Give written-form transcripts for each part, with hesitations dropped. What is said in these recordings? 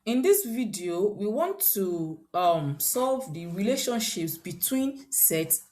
In this video, we want to solve the relationships between sets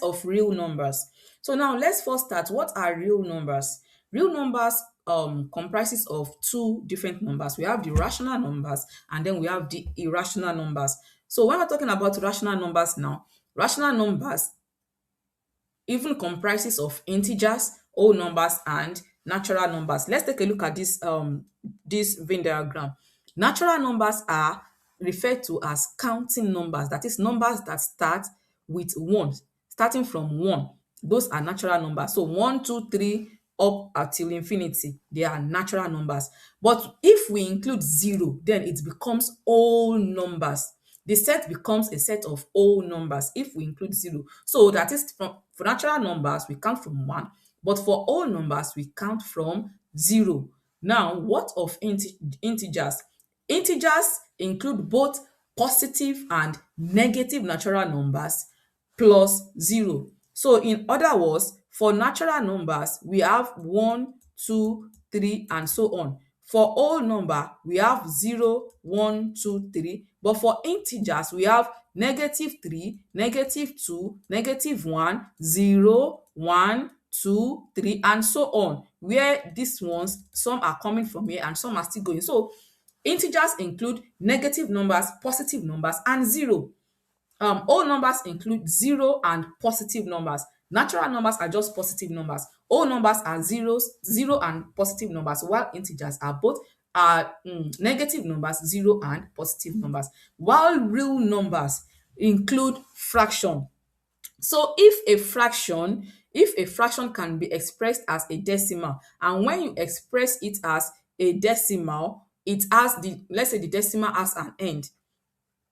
of real numbers. So now let's first start. What are real numbers? Real numbers comprises of two different numbers. We have the rational numbers and then we have the irrational numbers. So when we're talking about rational numbers now, rational numbers even comprises of integers, whole numbers, and natural numbers. Let's take a look at this Venn diagram. Natural numbers are referred to as counting numbers, that is numbers that start with one, starting from one. Those are natural numbers. So one, two, three, up until infinity, they are natural numbers. But if we include zero, then it becomes whole numbers. The set becomes a set of whole numbers if we include zero. So that is for natural numbers, we count from one, but for whole numbers, we count from zero. Now, what of integers? Integers include both positive and negative natural numbers plus zero. So in other words, for natural numbers, we have one, two, three, and so on. For whole number, we have zero, one, two, three. But for integers, we have -3, -2, -1, 0, 1, 2, 3, and so on. Where these ones, some are coming from here and some are still going. So integers include negative numbers, positive numbers, and zero. Whole numbers include zero and positive numbers. Natural numbers are just positive numbers. Whole numbers are zero and positive numbers, while integers are both negative numbers, zero and positive numbers. While real numbers include fraction. So if a fraction can be expressed as a decimal, and when you express it as a decimal, it has let's say the decimal has an end.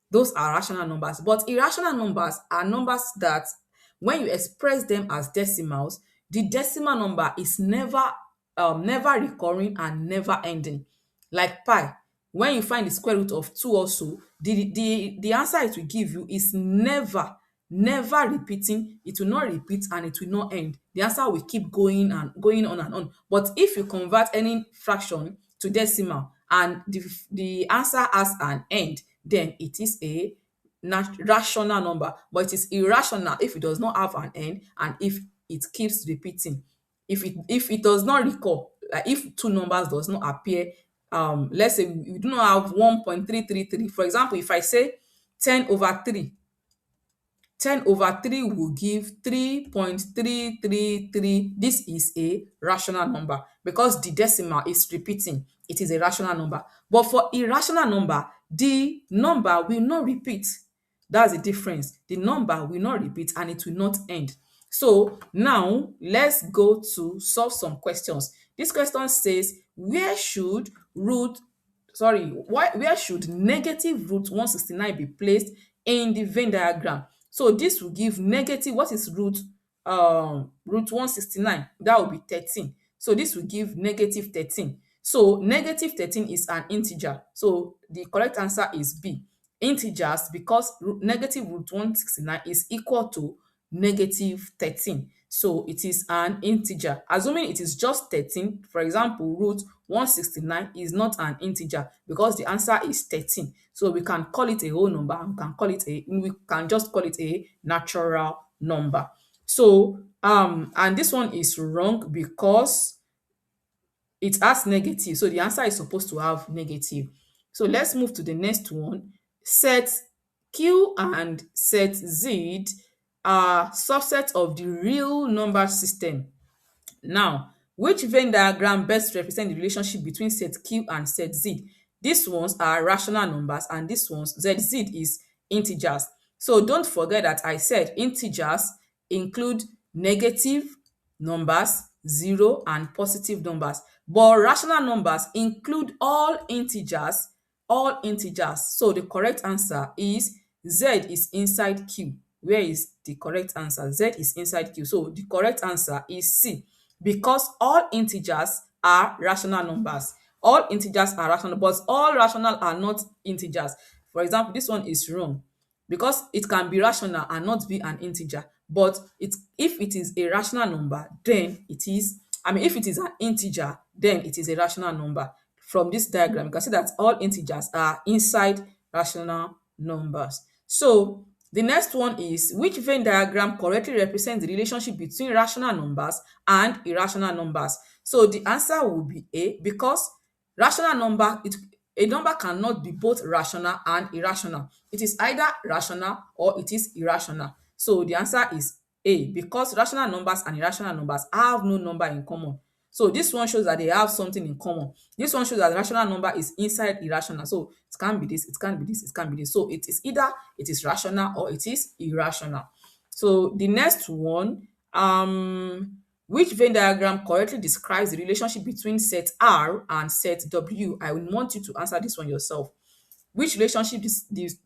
Those are rational numbers. But irrational numbers are numbers that when you express them as decimals, the decimal number is never recurring and never ending. Like pi, when you find the square root of 2 also, the answer it will give you is never repeating. It will not repeat and it will not end. The answer will keep going and going on and on. But if you convert any fraction to decimal and the answer has an end, then it is a rational number. But it is irrational if it does not have an end and if it keeps repeating. If it does not recur, like if two numbers does not appear, let's say we do not have 1.333. For example, if I say 10 over 3, 10 over 3 will give 3.333. This is a rational number because the decimal is repeating. It is a rational number. But for irrational number, the number will not repeat. That's the difference. The number will not repeat and it will not end. So now let's go to solve some questions. This question says, where should negative root 169 be placed in the Venn diagram? So this will give negative, what is root 169? That will be 13. So this will give negative 13. So negative 13 is an integer. So the correct answer is B. Integers, because negative root 169 is equal to negative 13. So it is an integer. Assuming it is just 13, for example, root 169 is not an integer because the answer is 13. So we can call it a whole number and we can just call it a natural number. So and this one is wrong because it has negative. So the answer is supposed to have negative. So let's move to the next one. Set Q and set Z are subsets of the real number system. Now, which Venn diagram best represent the relationship between set Q and set Z? These ones are rational numbers and this ones, Z is integers. So don't forget that I said integers include negative numbers, zero, and positive numbers. But rational numbers include all integers, all integers. So the correct answer is Z is inside Q. Where is the correct answer? Z is inside Q. So the correct answer is C, because all integers are rational numbers. All integers are rational, but all rational are not integers. For example, this one is wrong because it can be rational and not be an integer. But if it is a rational number, then it is, if it is an integer, then it is a rational number. from this diagram, you can see that all integers are inside rational numbers. So the next one is, which Venn diagram correctly represents the relationship between rational numbers and irrational numbers? So the answer will be A, because rational number, a number cannot be both rational and irrational. It is either rational or it is irrational. So the answer is A, because rational numbers and irrational numbers have no number in common. So this one shows that they have something in common. This one shows that the rational number is inside irrational. So it can't be this, it can't be this, it can't be this. So it is either it is rational or it is irrational. So the next one, which Venn diagram correctly describes the relationship between set R and set W? I would want you to answer this one yourself. Which relationship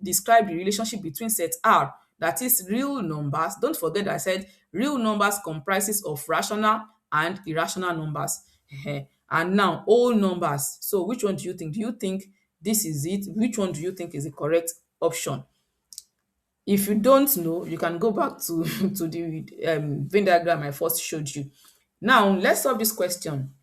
describe the relationship between set R, that is real numbers? Don't forget that I said real numbers comprises of rational and irrational numbers. And now whole numbers. So which one do you think? Do you think this is it? Which one do you think is the correct option? If you don't know, you can go back to to the Venn diagram I first showed you. Now let's solve this question.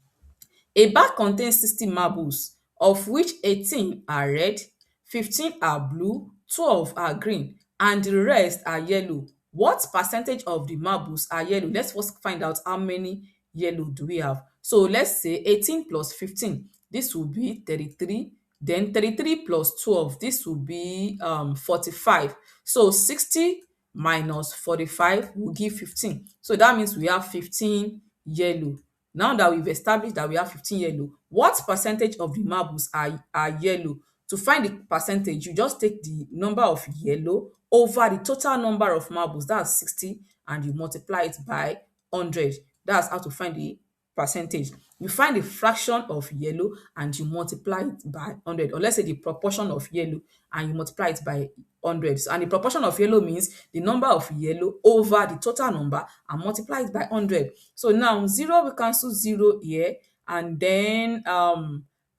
A bag contains 60 marbles, of which 18 are red, 15 are blue, 12 are green, and the rest are yellow. What percentage of the marbles are yellow? Let's first find out how many yellow do we have. So let's say 18 plus 15, this will be 33. Then 33 plus 12, this will be 45. So 60 minus 45 will give 15. So that means we have 15 yellow. Now that we've established that we have 15 yellow, what percentage of the marbles are yellow? To find the percentage, you just take the number of yellow over the total number of marbles, that's 60, and you multiply it by 100. That's how to find the percentage. You find the fraction of yellow and you multiply it by 100, or let's say the proportion of yellow and you multiply it by 100. And the proportion of yellow means the number of yellow over the total number and multiply it by 100. So now 0 will cancel 0 here, and then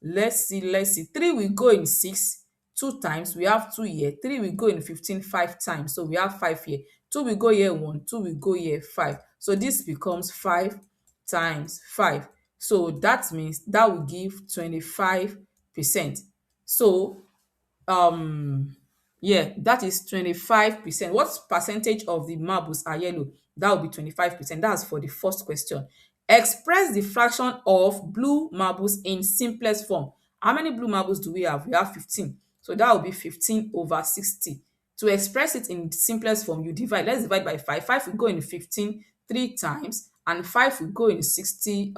let's see 3 will go in 6 2 times, we have 2 here. 3 will go in 15 5 times, so we have 5 here. 2 will go here 1, 2 will go here 5. So this becomes 5 times 5. So that means that will give 25%. So yeah, that is 25%. What percentage of the marbles are yellow? That will be 25%. That's for the first question. Express the fraction of blue marbles in simplest form. How many blue marbles do we have? We have 15. So that will be 15 over 60. To express it in simplest form, you divide. Let's divide by 5. 5 will go in 15 3 times, and 5 will go in 60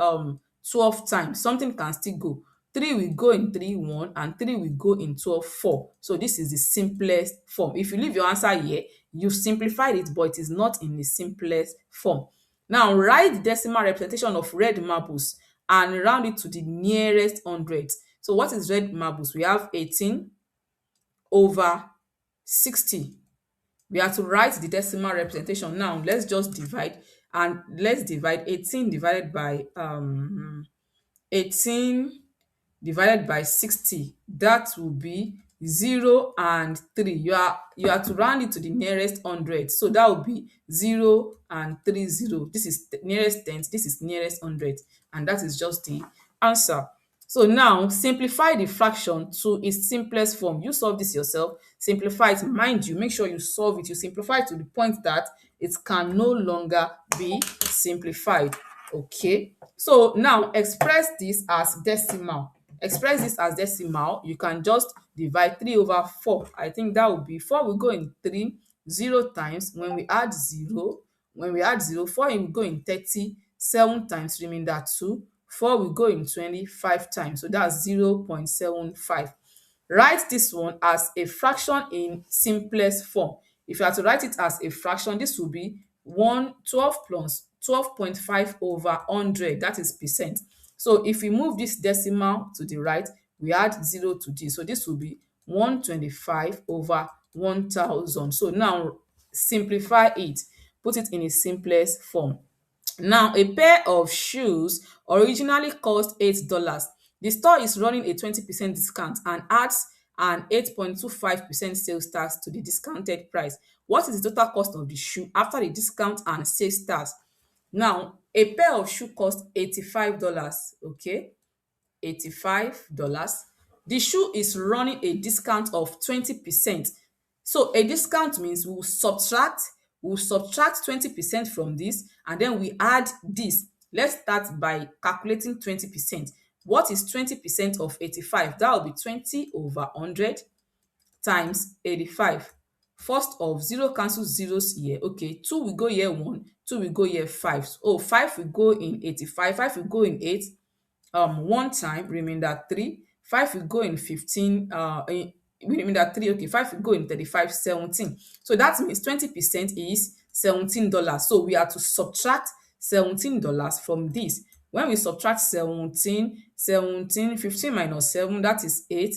12 times. Something can still go. 3 will go in 3 1, and 3 will go in 12 4. So this is the simplest form. If you leave your answer here, you've simplified it, but it is not in the simplest form. Now write the decimal representation of red marbles and round it to the nearest hundred. So what is red marbles? We have 18 over 60. We have to write the decimal representation. Now let's just divide, and let's divide 18 divided by 18 divided by 60. That will be 0 and 3. You are to round it to the nearest hundred. So that will be 0 and 3 0. This is nearest tenth, this is nearest hundred, and that is just the answer. So now simplify the fraction to its simplest form. You solve this yourself. Simplify it. Mind you, make sure you solve it. You simplify it to the point that it can no longer be simplified. Okay. So now express this as decimal. Express this as decimal. You can just divide 3 over 4. I think that would be 4 will go in 3 0 times. When we add 0, 4 will go in 30 7 times, remainder 2. 4 will go in 25 times, so that's 0.75. Write this one as a fraction in simplest form. If you are to write it as a fraction, this will be 12 plus 12.5 over 100, that is percent. So if we move this decimal to the right, we add 0 to this, so this will be 125 over 1000. So now simplify it, put it in its simplest form. Now, a pair of shoes originally cost $8. The store is running a 20% discount and adds an 8.25% sales tax to the discounted price. What is the total cost of the shoe after the discount and sales tax? Now, a pair of shoe costs $85, okay? $85. The shoe is running a discount of 20%. So a discount means we'll subtract 20% from this, and then we add this. Let's start by calculating 20%. What is 20% of 85? That will be 20 over 100 times 85. First of zero cancel zeros here. Okay, 2 will go here 1, 2 will go here 5. Oh, 5 will go in 85, 5 will go in 8, one time, remainder 3. 5 will go in 15, remainder 3. Okay, 5 will go in 35, 17. So that means 20% is $17. So we are to subtract $17 from this. When we subtract 15 minus 7, that is 8.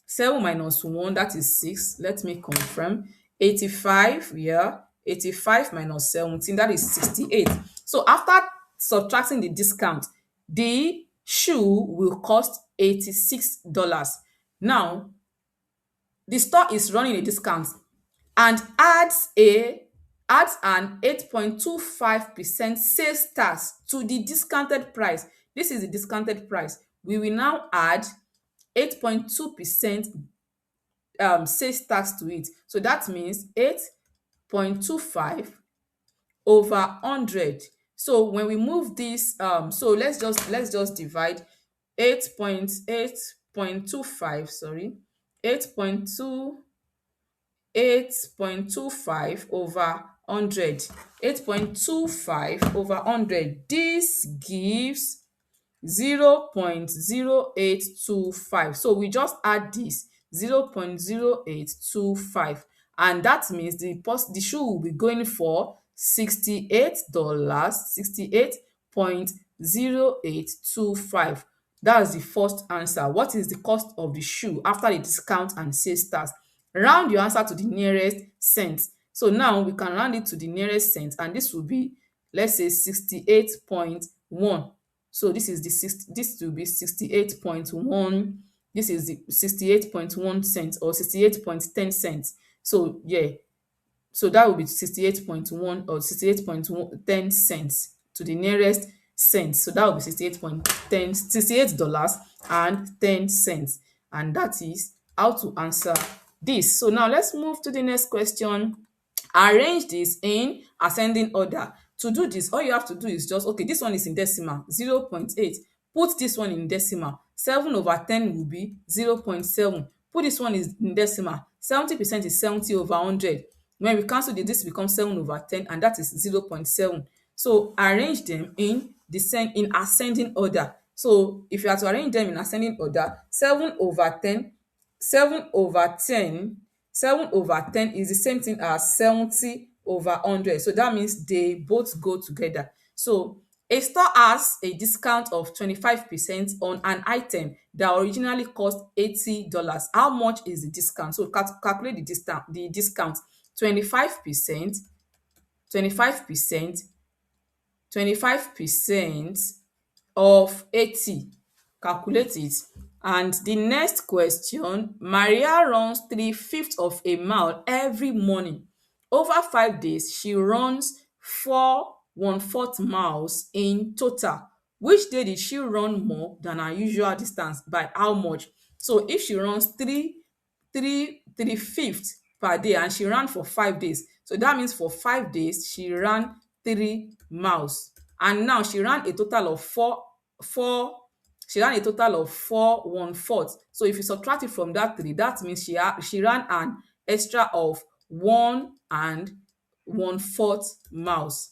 7 minus 1, that is 6. Let me confirm. 85, yeah. 85 minus 17, that is 68. So after subtracting the discount, the shoe will cost $86. Now, the store is running a discount and adds an 8.25% sales tax to the discounted price. This is the discounted price. We will now add 8.2% sales tax to it. So that means 8.25 over 100. So when we move this, so let's just divide 8.25, sorry, 8.25 over 100. 8.25 over 100. This gives 0.0825. So we just add this 0.0825, and that means the shoe will be going for $68, 68.0825. That's the first answer. What is the cost of the shoe after the discount and sales tax? Round your answer to the nearest cent. So now we can round it to the nearest cent, and this will be, let's say, 68.1. So this will be 68.1. This is the 68.1 cents or 68.10 cents. So yeah, so that will be 68.1 or 68.10 cents to the nearest cent. So that will be 68.10, $68.10. And that is how to answer this. So now let's move to the next question. Arrange this in ascending order. To do this, all you have to do is just, okay, this one is in decimal, 0.8. Put this one in decimal. 7 over 10 will be 0.7. Put this one is in decimal. 70% is 70 over 100. When we cancel this becomes 7 over 10, and that is 0.7. So arrange them in ascending order. So if you are to arrange them in ascending order, 7 over 10 is the same thing as 70 over 100. So that means they both go together. So a store has a discount of 25% on an item that originally cost $80. How much is the discount? So calculate the discount. 25%, 25%, 25% of 80. Calculate it. And the next question, Maria runs 3/5 of a mile every morning. Over 5 days, she runs 4 1/4 miles in total. Which day did she run more than her usual distance? By how much? So if she runs 3/5 per day and she ran for 5 days, so that means for 5 days she ran 3 miles. And now she ran a total of 4 1/4. So if you subtract it from that 3, that means she ran an extra of 1 1/4 miles.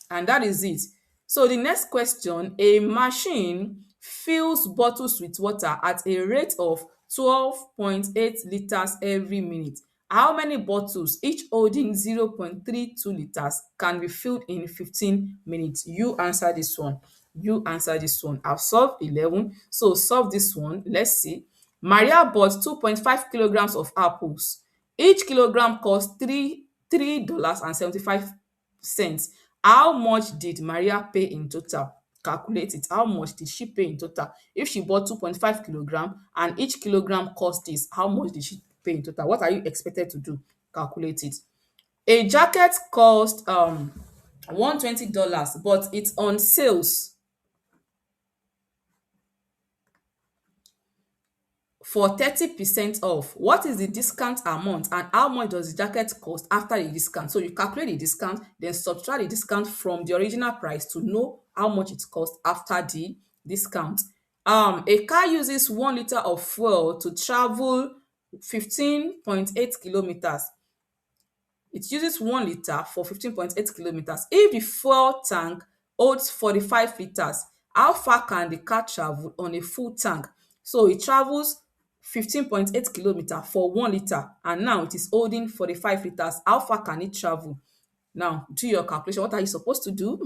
And that is it. So the next question, a machine fills bottles with water at a rate of 12.8 liters every minute. How many bottles, each holding 0.32 liters, can be filled in 15 minutes? You answer this one. I've solved 11. So solve this one. Let's see. Maria bought 2.5 kilograms of apples. Each kilogram cost $3.75. How much did Maria pay in total? Calculate it. How much did she pay in total? If she bought 2.5 kilogram and each kilogram cost this, how much did she pay in total? What are you expected to do? Calculate it. A jacket cost $120, but it's on sales. for 30% off. What is the discount amount and how much does the jacket cost after the discount? So you calculate the discount, then subtract the discount from the original price to know how much it cost after the discount. A car uses 1 liter of fuel to travel 15.8 kilometers. It uses 1 liter for 15.8 kilometers. If the fuel tank holds 45 liters, how far can the car travel on a full tank? So it travels 15.8 kilometers for 1 liter and now it is holding 45 liters. How far can it travel? Now do your calculation. What are you supposed to do?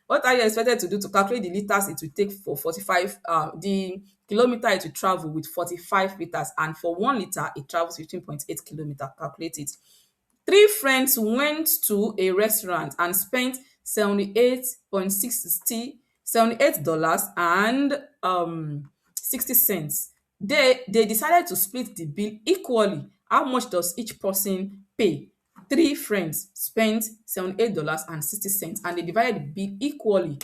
What are you expected to do to calculate the liters it will take for 45, the kilometer it will travel with 45 liters, and for 1 liter it travels 15.8 kilometers. Calculate it. Three friends went to a restaurant and spent $78 and 60 cents. They decided to split the bill equally. How much does each person pay? Three friends spent $78 and 60 cents and they divided the bill equally.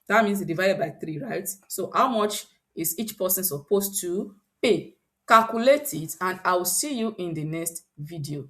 That means they divided by 3, right? So how much is each person supposed to pay? Calculate it and I'll see you in the next video.